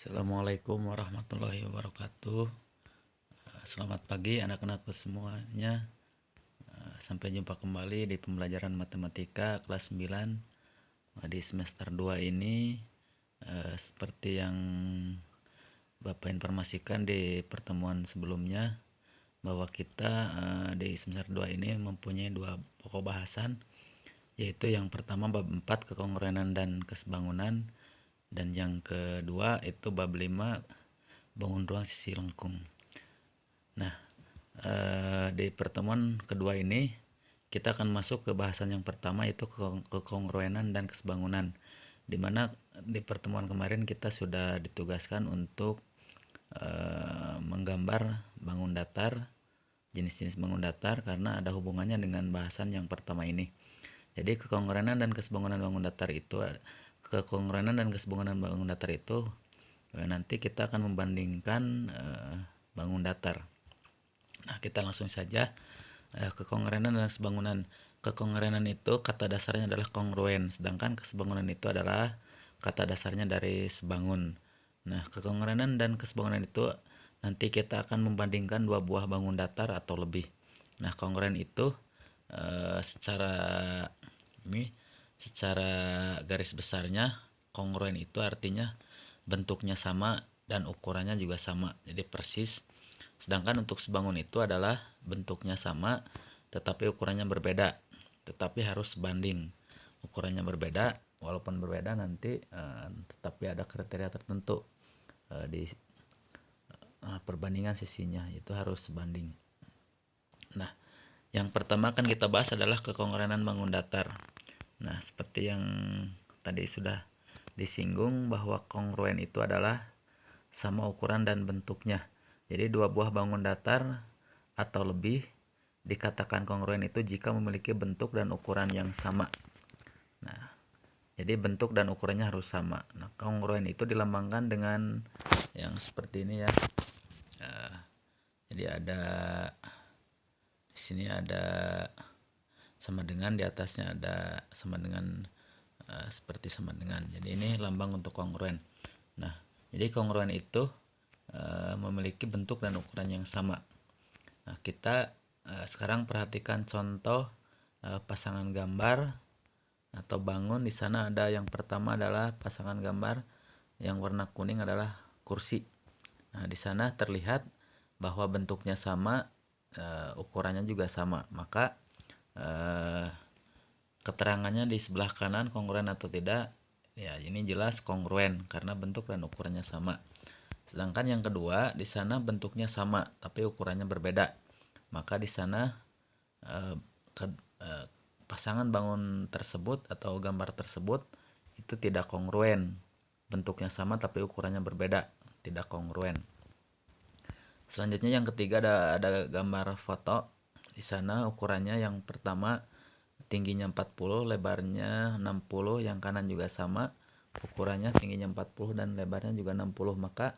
Assalamualaikum warahmatullahi wabarakatuh. Selamat pagi anak-anakku semuanya. Sampai jumpa kembali di pembelajaran matematika kelas 9 di semester 2 ini. Seperti yang Bapak informasikan di pertemuan sebelumnya, bahwa kita di semester 2 ini mempunyai dua pokok bahasan, yaitu yang pertama bab 4 kekongruenan dan kesebangunan, dan yang kedua itu bab 5 bangun ruang sisi lengkung. Nah, di pertemuan kedua ini kita akan masuk ke bahasan yang pertama, yaitu kekongruenan dan kesebangunan, di mana di pertemuan kemarin kita sudah ditugaskan untuk menggambar bangun datar, jenis-jenis bangun datar, karena ada hubungannya dengan bahasan yang pertama ini. Jadi kekongruenan dan kesebangunan bangun datar itu nanti kita akan membandingkan bangun datar. Nah, kita langsung saja kekongruenan dan kesebangunan. Kekongruenan itu kata dasarnya adalah kongruen, sedangkan kesebangunan itu adalah kata dasarnya dari sebangun. Nah, kekongruenan dan kesebangunan itu nanti kita akan membandingkan dua buah bangun datar atau lebih. Nah, kongruen itu secara garis besarnya, kongruen itu artinya bentuknya sama dan ukurannya juga sama, jadi persis. Sedangkan untuk sebangun itu adalah bentuknya sama tetapi ukurannya berbeda, tetapi harus sebanding. Ukurannya berbeda, walaupun berbeda nanti tetapi ada kriteria tertentu di perbandingan sisinya, itu harus sebanding. Nah, yang pertama akan kita bahas adalah kekongruenan bangun datar. Nah, seperti yang tadi sudah disinggung, bahwa kongruen itu adalah sama ukuran dan bentuknya. Jadi dua buah bangun datar atau lebih dikatakan kongruen itu jika memiliki bentuk dan ukuran yang sama. Nah, jadi bentuk dan ukurannya harus sama. Nah, kongruen itu dilambangkan dengan yang seperti ini ya. Jadi ada di sini ada sama dengan, di atasnya ada sama dengan, seperti sama dengan. Jadi ini lambang untuk kongruen. Nah, jadi kongruen itu memiliki bentuk dan ukuran yang sama. Nah, kita sekarang perhatikan contoh pasangan gambar atau bangun. Di sana ada yang pertama adalah pasangan gambar yang warna kuning adalah kursi. Nah, di sana terlihat bahwa bentuknya sama, ukurannya juga sama. Maka keterangannya di sebelah kanan kongruen atau tidak, ya ini jelas kongruen karena bentuk dan ukurannya sama. Sedangkan yang kedua, di sana bentuknya sama tapi ukurannya berbeda. Maka di sana pasangan bangun tersebut atau gambar tersebut itu tidak kongruen. Bentuknya sama tapi ukurannya berbeda, tidak kongruen. Selanjutnya yang ketiga ada gambar foto. Di sana ukurannya yang pertama tingginya 40, lebarnya 60, yang kanan juga sama. Ukurannya tingginya 40 dan lebarnya juga 60. Maka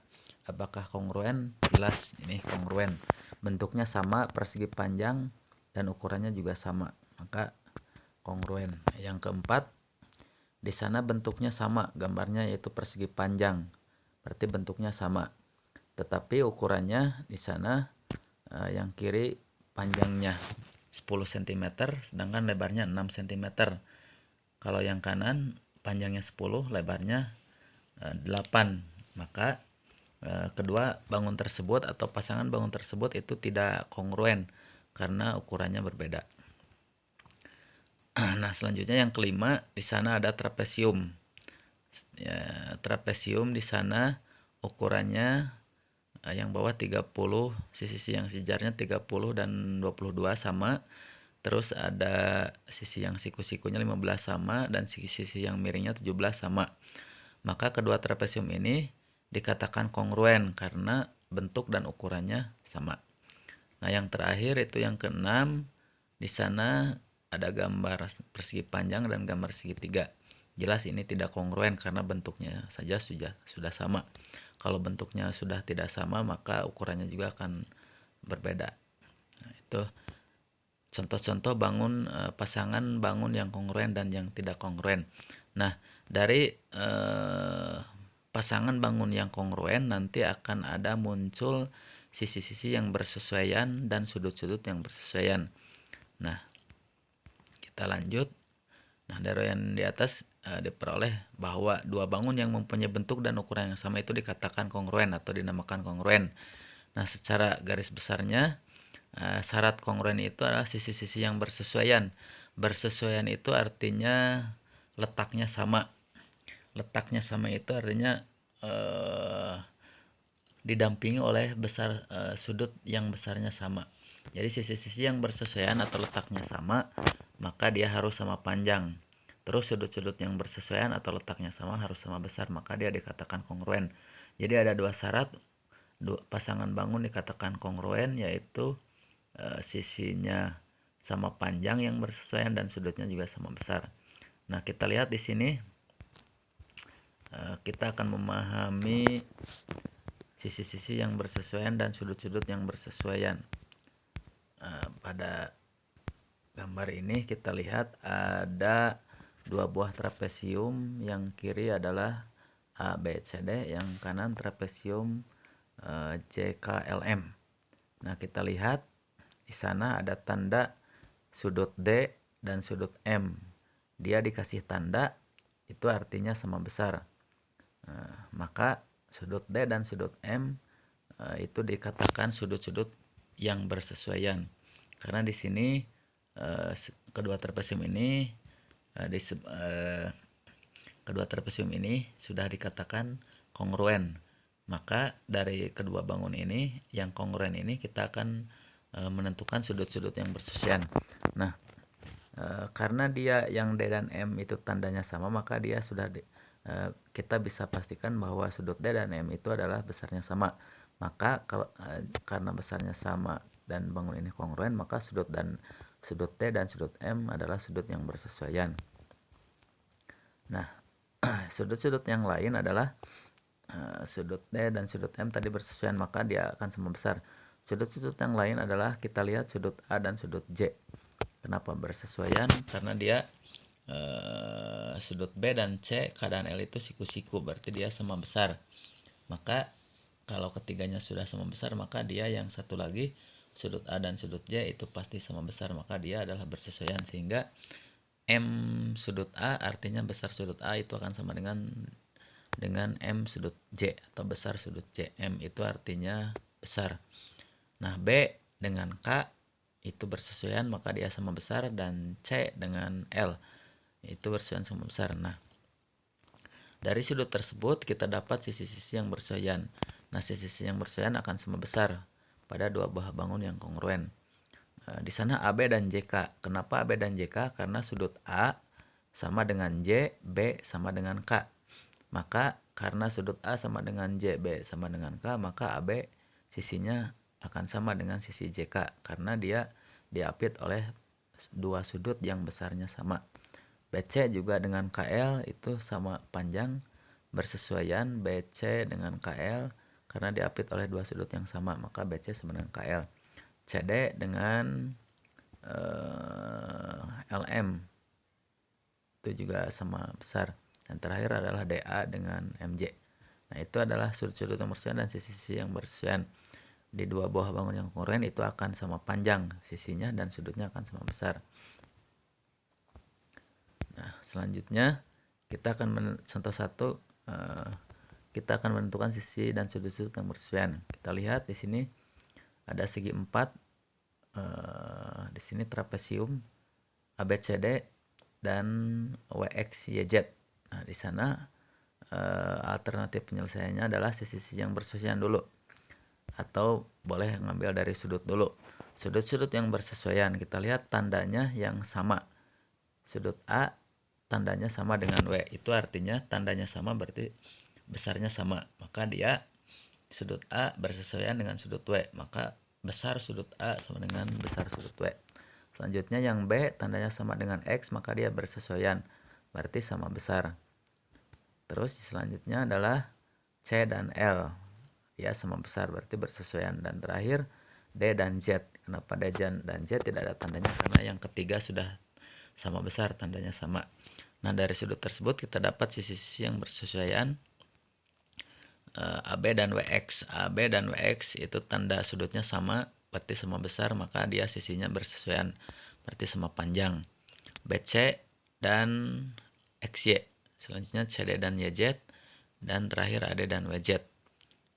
apakah kongruen? Jelas ini kongruen. Bentuknya sama, persegi panjang, dan ukurannya juga sama. Maka kongruen. Yang keempat, di sana bentuknya sama, gambarnya yaitu persegi panjang. Berarti bentuknya sama. Tetapi ukurannya di sana yang kiri panjangnya 10 cm sedangkan lebarnya 6 cm. Kalau yang kanan panjangnya 10, lebarnya 8. Maka kedua bangun tersebut atau pasangan bangun tersebut itu tidak kongruen karena ukurannya berbeda. Nah, selanjutnya yang kelima, di sana ada trapesium. Ya, trapesium di sana ukurannya yang bawah 30, sisi yang sejarnya 30 dan 22 sama. Terus ada sisi yang siku-sikunya 15 sama dan sisi yang miringnya 17 sama. Maka kedua trapesium ini dikatakan kongruen karena bentuk dan ukurannya sama. Nah, yang terakhir itu yang keenam, di sana ada gambar persegi panjang dan gambar segitiga. Jelas ini tidak kongruen karena bentuknya saja sudah sama. Kalau bentuknya sudah tidak sama, maka ukurannya juga akan berbeda. Nah, itu contoh-contoh bangun pasangan bangun yang kongruen dan yang tidak kongruen. Nah, dari pasangan bangun yang kongruen nanti akan ada muncul sisi-sisi yang bersesuaian dan sudut-sudut yang bersesuaian. Nah, kita lanjut. Nah, dari yang di atas diperoleh bahwa dua bangun yang mempunyai bentuk dan ukuran yang sama itu dikatakan kongruen atau dinamakan kongruen. Nah, secara garis besarnya syarat kongruen itu adalah sisi-sisi yang bersesuaian. Bersesuaian itu artinya letaknya sama. Letaknya sama itu artinya didampingi oleh sudut yang besarnya sama. Jadi sisi-sisi yang bersesuaian atau letaknya sama, maka dia harus sama panjang. Terus sudut-sudut yang bersesuaian atau letaknya sama harus sama besar, maka dia dikatakan kongruen. Jadi ada dua syarat pasangan bangun dikatakan kongruen, yaitu sisinya sama panjang yang bersesuaian dan sudutnya juga sama besar. Nah, kita lihat di sini kita akan memahami sisi-sisi yang bersesuaian dan sudut-sudut yang bersesuaian. Pada gambar ini kita lihat ada dua buah trapesium, yang kiri adalah ABCD, yang kanan trapesium JKLM. Nah, kita lihat di sana ada tanda sudut D dan sudut M. Dia dikasih tanda, itu artinya sama besar. Maka sudut D dan sudut M itu dikatakan sudut-sudut yang bersesuaian. Karena di sini kedua trapesium ini sudah dikatakan kongruen. Maka dari kedua bangun ini yang kongruen ini kita akan menentukan sudut-sudut yang bersesuaian. Nah, karena dia yang D dan M itu tandanya sama, maka dia sudah kita bisa pastikan bahwa sudut D dan M itu adalah besarnya sama. Maka karena besarnya sama dan bangun ini kongruen, maka sudut T dan sudut M adalah sudut yang bersesuaian. Nah, sudut-sudut yang lain adalah sudut D dan sudut M tadi bersesuaian, maka dia akan sama besar. Sudut-sudut yang lain adalah kita lihat sudut A dan sudut J. Kenapa bersesuaian? Karena dia sudut B dan C, K dan L itu siku-siku, berarti dia sama besar. Maka kalau ketiganya sudah sama besar, maka dia yang satu lagi sudut A dan sudut J itu pasti sama besar, maka dia adalah bersesuaian. Sehingga M sudut A artinya besar sudut A itu akan sama dengan M sudut J atau besar sudut J. M itu artinya besar. Nah, B dengan K itu bersesuaian, maka dia sama besar, dan C dengan L itu bersesuaian sama besar. Nah, dari sudut tersebut kita dapat sisi-sisi yang bersesuaian. Nah, sisi-sisi yang bersesuaian akan sama besar pada dua buah bangun yang kongruen. Di sana AB dan JK. Kenapa AB dan JK? Karena sudut A sama dengan J, B sama dengan K. Maka karena sudut A sama dengan J, B sama dengan K, maka AB sisinya akan sama dengan sisi JK karena dia diapit oleh dua sudut yang besarnya sama. BC juga dengan KL itu sama panjang, bersesuaian BC dengan KL karena diapit oleh dua sudut yang sama, maka BC sama dengan KL. CD dengan LM itu juga sama besar. Dan terakhir adalah DA dengan MJ. Nah, itu adalah sudut-sudut yang bersesuaian dan sisi-sisi yang bersesuaian. Di dua buah bangun yang kongruen itu akan sama panjang sisinya dan sudutnya akan sama besar. Nah, selanjutnya kita akan contoh satu, kita akan menentukan sisi dan sudut-sudut yang bersesuaian. Kita lihat di sini ada segi 4, di sini trapesium ABCD dan WXYZ. Nah, di sana alternatif penyelesaiannya adalah sisi-sisi yang bersesuaian dulu, atau boleh ngambil dari sudut dulu. Sudut-sudut yang bersesuaian kita lihat tandanya yang sama. Sudut A tandanya sama dengan W, itu artinya tandanya sama berarti besarnya sama, maka dia sudut A bersesuaian dengan sudut W, maka besar sudut A sama dengan besar sudut W. Selanjutnya yang B tandanya sama dengan X, maka dia bersesuaian berarti sama besar. Terus selanjutnya adalah C dan L, ya sama besar berarti bersesuaian. Dan terakhir D dan Z. Kenapa D dan Z tidak ada tandanya? Karena yang ketiga sudah sama besar, tandanya sama. Nah, dari sudut tersebut kita dapat sisi-sisi yang bersesuaian AB dan WX. AB dan WX itu tanda sudutnya sama, berarti sama besar, maka dia sisinya bersesuaian, berarti sama panjang. BC dan XY. Selanjutnya CD dan YZ, dan terakhir AD dan WZ.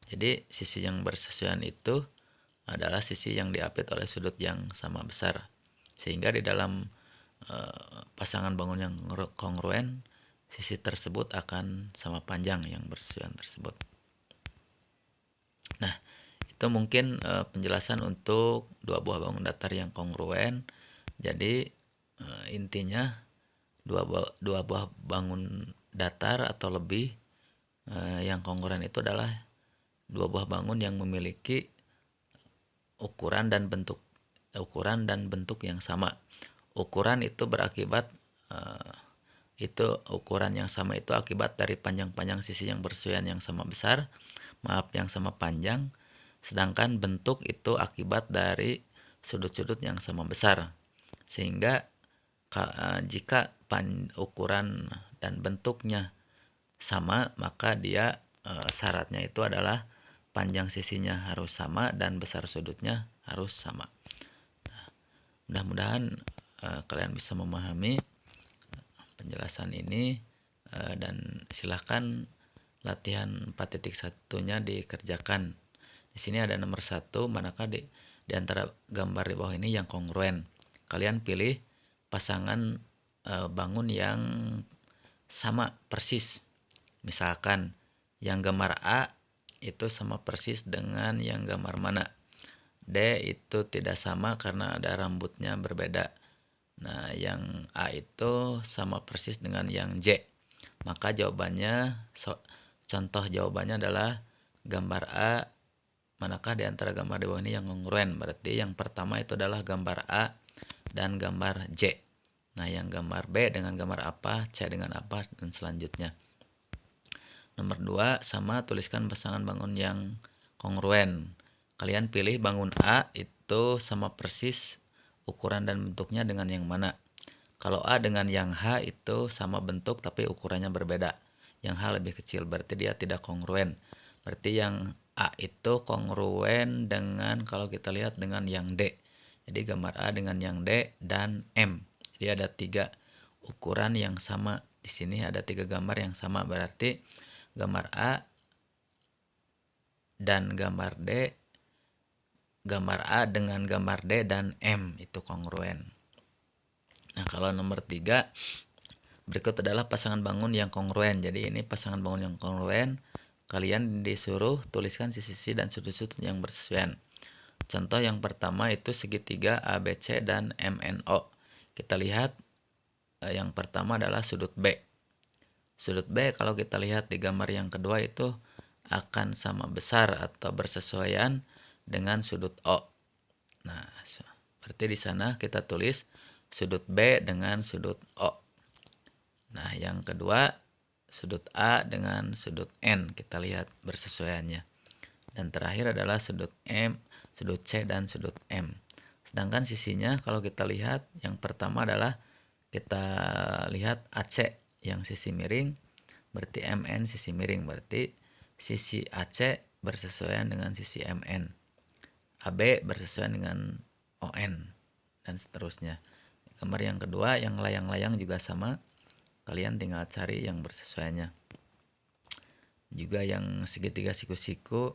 Jadi sisi yang bersesuaian itu adalah sisi yang diapit oleh sudut yang sama besar. Sehingga di dalam pasangan bangun yang kongruen, sisi tersebut akan sama panjang yang bersesuaian tersebut. Nah, itu mungkin penjelasan untuk dua buah bangun datar yang kongruen. Jadi intinya dua buah bangun datar atau lebih yang kongruen itu adalah dua buah bangun yang memiliki ukuran dan bentuk yang sama. Ukuran itu berakibat ukuran yang sama itu akibat dari panjang-panjang sisi yang bersesuaian yang sama besar, yang sama panjang. Sedangkan bentuk itu akibat dari sudut-sudut yang sama besar. Sehingga jika ukuran dan bentuknya sama, maka dia syaratnya itu adalah panjang sisinya harus sama dan besar sudutnya harus sama. Mudah-mudahan kalian bisa memahami penjelasan ini, dan silahkan latihan 4.1-nya dikerjakan. Di sini ada nomor 1, manakah di antara gambar di bawah ini yang kongruen. Kalian pilih pasangan bangun yang sama persis. Misalkan yang gambar A itu sama persis dengan yang gambar mana. D itu tidak sama karena ada rambutnya berbeda. Nah, yang A itu sama persis dengan yang J. Maka jawabannya, contoh jawabannya adalah gambar A, manakah di antara gambar di bawah ini yang kongruen. Berarti yang pertama itu adalah gambar A dan gambar J. Nah, yang gambar B dengan gambar apa, C dengan apa, dan selanjutnya. Nomor 2, sama tuliskan pasangan bangun yang kongruen. Kalian pilih bangun A itu sama persis ukuran dan bentuknya dengan yang mana. Kalau A dengan yang H itu sama bentuk tapi ukurannya berbeda. Yang H lebih kecil, berarti dia tidak kongruen. Berarti yang A itu kongruen dengan, kalau kita lihat, dengan yang D. Jadi gambar A dengan yang D dan M. Jadi ada 3 ukuran yang sama. Di sini ada 3 gambar yang sama, berarti gambar A dan gambar D, gambar A dengan gambar D dan M itu kongruen. Nah, kalau nomor 3, berikut adalah pasangan bangun yang kongruen. Jadi ini pasangan bangun yang kongruen. Kalian disuruh tuliskan sisi-sisi dan sudut-sudut yang bersesuaian. Contoh yang pertama itu segitiga ABC dan MNO. Kita lihat yang pertama adalah sudut B. Sudut B kalau kita lihat di gambar yang kedua itu akan sama besar atau bersesuaian dengan sudut O. Nah, berarti di sana kita tulis sudut B dengan sudut O. Nah, yang kedua sudut A dengan sudut N, kita lihat bersesuaiannya. Dan terakhir adalah sudut M, sudut C dan sudut M. Sedangkan sisinya kalau kita lihat, yang pertama adalah kita lihat AC yang sisi miring, berarti MN sisi miring, berarti sisi AC bersesuaian dengan sisi MN. AB bersesuaian dengan ON dan seterusnya. Gambar yang kedua yang layang-layang juga sama, kalian tinggal cari yang bersesuaiannya. Juga yang segitiga siku-siku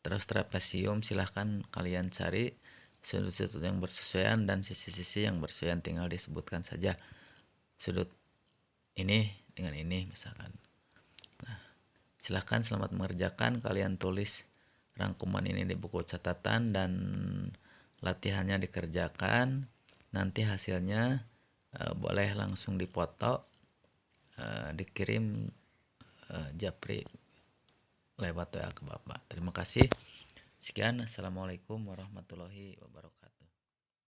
terus trapesium, silahkan kalian cari sudut-sudut yang bersesuaian dan sisi-sisi yang bersesuaian, tinggal disebutkan saja sudut ini dengan ini misalkan. Nah, silahkan selamat mengerjakan. Kalian tulis rangkuman ini di buku catatan dan latihannya dikerjakan. Nanti hasilnya boleh langsung dipoto, dikirim Japri lewat WA ke Bapak. Terima kasih. Sekian. Assalamualaikum warahmatullahi wabarakatuh.